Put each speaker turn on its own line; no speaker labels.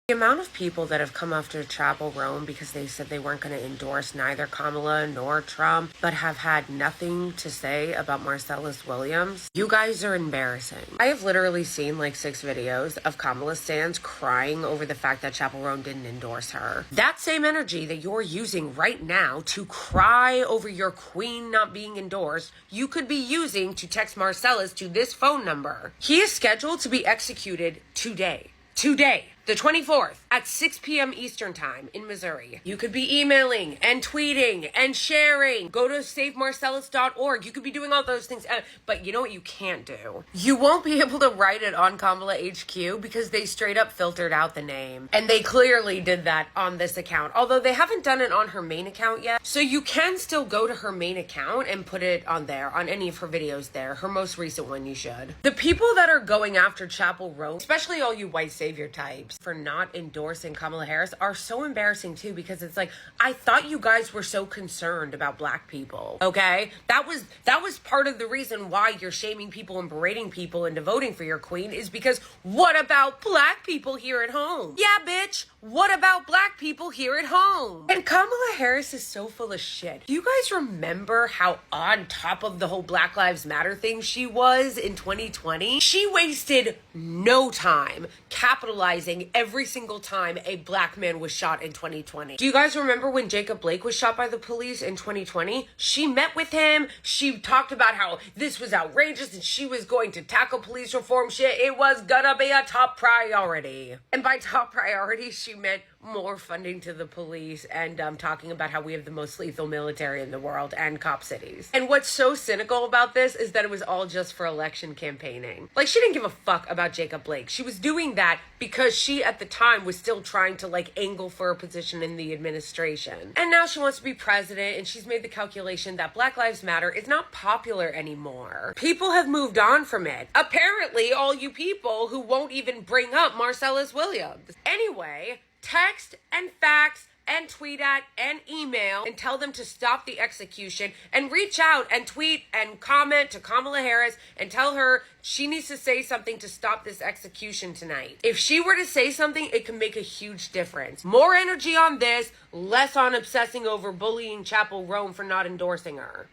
The amount of people that have come after Chappell Roan because they said they weren't going to endorse neither Kamala nor Trump, but have had nothing to say about Marcellus Williams, you guys are embarrassing. I have literally seen like 6 videos of Kamala stans crying over the fact that Chappell Roan didn't endorse her. That same energy that you're using right now to cry over your queen not being endorsed, you could be using to text Marcellus to this phone number. He is scheduled to be executed today. Today, the 24th at 6 p.m. Eastern time in Missouri. You could be emailing and tweeting and sharing. Go to savemarcellus.org. You could be doing all those things. But you know what you can't do? You won't be able to write it on Kamala HQ because they straight up filtered out the name. And they clearly did that on this account. Although they haven't done it on her main account yet. So you can still go to her main account and put it on there, on any of her videos there. Her most recent one, you should. The people that are going after Chappell Roan, especially all you white savior types, for not endorsing Kamala Harris are so embarrassing too, because it's like, I thought you guys were so concerned about black people, okay? That was part of the reason why you're shaming people and berating people into voting for your queen, is because what about black people here at home? Yeah, bitch, what about black people here at home? And Kamala Harris is so full of shit. Do you guys remember how on top of the whole Black Lives Matter thing she was in 2020? She wasted no time capitalizing every single time a black man was shot in 2020. Do you guys remember when Jacob Blake was shot by the police in 2020? She met with him. She talked about how this was outrageous and she was going to tackle police reform shit. It was gonna be a top priority. And by top priority, she meant more funding to the police and talking about how we have the most lethal military in the world and cop cities. And what's so cynical about this is that it was all just for election campaigning. Like, she didn't give a fuck about Jacob Blake. She was doing that because she at the time was still trying to like angle for a position in the administration. And now she wants to be president, and she's made the calculation that Black Lives Matter is not popular anymore. People have moved on from it. Apparently, all you people who won't even bring up Marcellus Williams. Anyway, text and fax and tweet at and email and tell them to stop the execution, and reach out and tweet and comment to Kamala Harris and tell her she needs to say something to stop this execution tonight. If she were to say something, it can make a huge difference. More energy on this, less on obsessing over bullying Chappell Roan for not endorsing her.